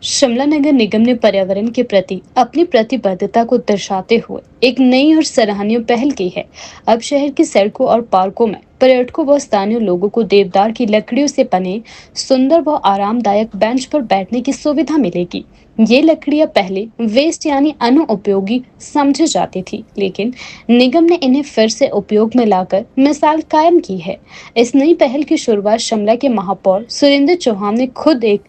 शिमला नगर निगम ने पर्यावरण के प्रति अपनी प्रतिबद्धता को दर्शाते हुए एक नई और सराहनीय पहल की है। अब शहर की सड़कों और पार्कों में पर्यटकों व स्थानीय लोगों को देवदार की लकड़ियों से बने सुंदर व आरामदायक बेंच पर बैठने की सुविधा मिलेगी। ये लकड़ियां पहले वेस्ट यानी अनुपयोगी समझी जाती थी, लेकिन निगम ने इन्हें फिर से उपयोग में लाकर मिसाल कायम की है। इस नई पहल की शुरुआत शिमला के महापौर सुरेंद्र चौहान ने खुद एक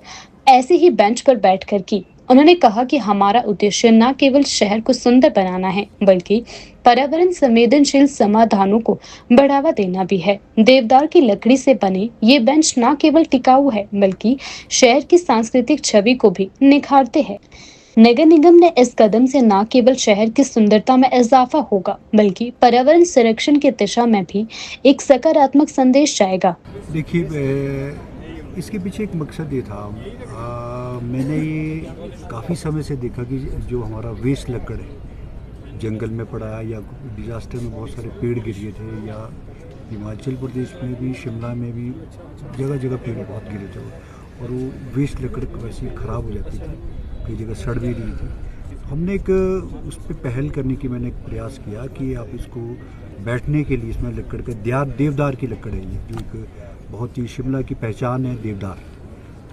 ऐसे ही बेंच पर बैठकर की। उन्होंने कहा कि हमारा उद्देश्य न केवल शहर को सुंदर बनाना है, बल्कि पर्यावरण संवेदनशील समाधानों को बढ़ावा देना भी है। देवदार की लकड़ी से बने ये बेंच न केवल टिकाऊ है, बल्कि शहर की सांस्कृतिक छवि को भी निखारते हैं। नगर निगम ने इस कदम से न केवल शहर की सुंदरता में इजाफा होगा, बल्कि पर्यावरण संरक्षण की दिशा में भी एक सकारात्मक संदेश जाएगा। देखिए, इसके पीछे एक मकसद ये था। मैंने ये काफ़ी समय से देखा कि जो हमारा वेस्ट लकड़ है जंगल में पड़ा है, या डिज़ास्टर में बहुत सारे पेड़ गिर गए थे, या हिमाचल प्रदेश में भी, शिमला में भी जगह जगह पेड़ बहुत गिरे थे, और वो वेस्ट लकड़ वैसे ही ख़राब हो जाती थी, कई जगह सड़ भी रही थी। हमने एक उस पर पहल करने की मैंने एक प्रयास किया कि आप इसको बैठने के लिए, इसमें लकड़ का देवदार की लकड़ है ये, जो एक बहुत ही शिमला की पहचान है देवदार।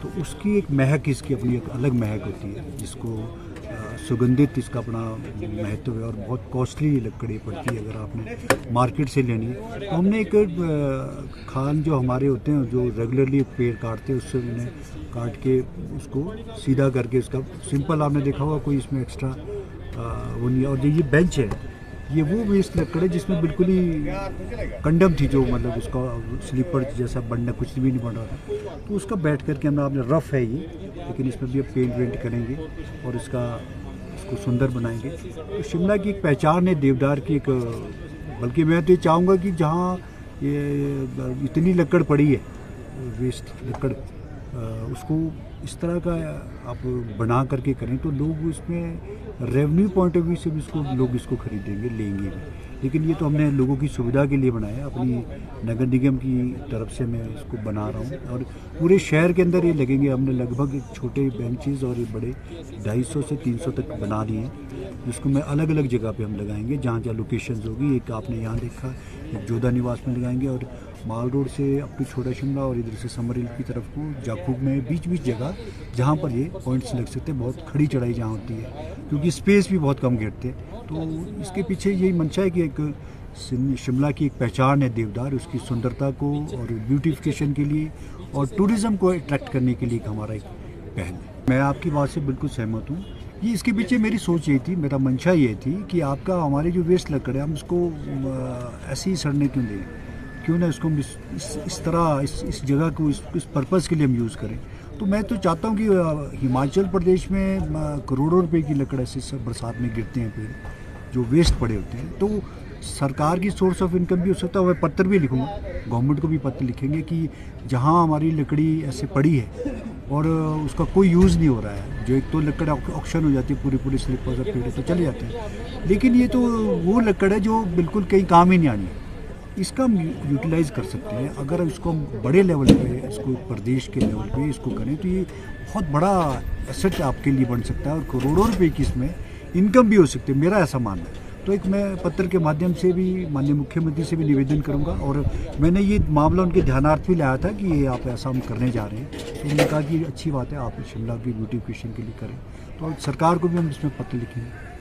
तो उसकी एक महक, इसकी अपनी एक अलग महक होती है, जिसको सुगंधित इसका अपना महत्व है, और बहुत कॉस्टली लकड़ी पड़ती है अगर आपने मार्केट से लेनी है। तो हमने एक खान जो हमारे होते हैं, जो रेगुलरली पेड़ काटते हैं, उससे उन्हें काट के उसको सीधा करके, उसका सिंपल आपने देखा होगा, कोई इसमें एक्स्ट्रा वो नहीं है। और जो ये बेंच है, ये वो वेस्ट लकड़ है जिसमें बिल्कुल ही कंडम थी, जो मतलब उसका स्लीपर जैसा बनना कुछ भी नहीं बन रहा था। तो उसका बैठ करके हमने, आपने रफ़ है ये, लेकिन इसमें भी अब पेंट वेंट करेंगे और इसको सुंदर बनाएंगे। तो शिमला की एक पहचान है देवदार की एक, बल्कि मैं तो ये चाहूँगा कि जहाँ ये इतनी लकड़ पड़ी है, वेस्ट लकड़, उसको इस तरह का आप बना करके करें, तो लोग इसमें रेवेन्यू पॉइंट ऑफ व्यू से भी लोग इसको खरीदेंगे, लेंगे भी। लेकिन ये तो हमने लोगों की सुविधा के लिए बनाया, अपनी नगर निगम की तरफ से मैं इसको बना रहा हूँ, और पूरे शहर के अंदर ये लगेंगे। हमने लगभग छोटे बेंचेस और ये बड़े 250 से 300 तक बना दिए हैं, जिसको मैं अलग अलग जगह पे हम लगाएंगे, जहाँ जहाँ लोकेशंस होगी। एक आपने यहाँ देखा, एक जोधा निवास में लगाएंगे, और माल रोड से अप टू छोटा शिमला, और इधर से समर हिल की तरफ को जाखूब में, बीच बीच जगह जहाँ पर ये पॉइंट्स लग सकते हैं। बहुत खड़ी चढ़ाई जहाँ होती है, क्योंकि स्पेस भी बहुत कम घेरते हैं। तो इसके पीछे यही मंशा है कि एक शिमला की एक पहचान है देवदार, उसकी सुंदरता को और ब्यूटिफिकेशन के लिए और टूरिज़्म को अट्रैक्ट करने के लिए हमारा एक पहल है। मैं आपकी बात से बिल्कुल सहमत हूँ। ये इसके पीछे मेरी सोच ये थी, मेरा मंशा ये थी कि आपका हमारे जो वेस्ट लकड़ है, हम इसको ऐसे ही सड़ने क्यों दें, क्यों ना इसको इस तरह इस जगह को इस पर्पज़ के लिए हम यूज़ करें। तो मैं तो चाहता हूँ कि हिमाचल प्रदेश में करोड़ों रुपए की लकड़ ऐसे सब बरसात में गिरते हैं पेड़, जो वेस्ट पड़े होते हैं। तो सरकार की सोर्स ऑफ इनकम भी हो सकता है। मैं पत्र भी लिखूँगा, गवर्नमेंट को भी पत्र लिखेंगे कि जहाँ हमारी लकड़ी ऐसे पड़ी है और उसका कोई यूज़ नहीं हो रहा है, जो एक तो लकड़ ऑक्शन हो जाती है, पूरी स्लिपर्स और पेड़ तो चले जाते हैं, लेकिन ये तो वो लकड़ है जो बिल्कुल कहीं काम ही नहीं आनी है। इसका हम यूटिलाइज़ कर सकते हैं। अगर इसको हम बड़े लेवल पे, इसको प्रदेश के लेवल पे इसको करें, तो ये बहुत बड़ा एसेट आपके लिए बन सकता है, और करोड़ों रुपए की इसमें इनकम भी हो सकती है, मेरा ऐसा मानना है। तो एक मैं पत्र के माध्यम से भी माननीय मुख्यमंत्री से भी निवेदन करूंगा, और मैंने ये मामला उनके ध्यानार्थ भी लाया था कि ये आप ऐसा हम करने जा रहे हैं। तो उन्होंने कहा कि अच्छी बात है, आप शिमला की ब्यूटिफिकेशन के लिए करें, तो सरकार को भी हम इसमें पत्र लिखेंगे।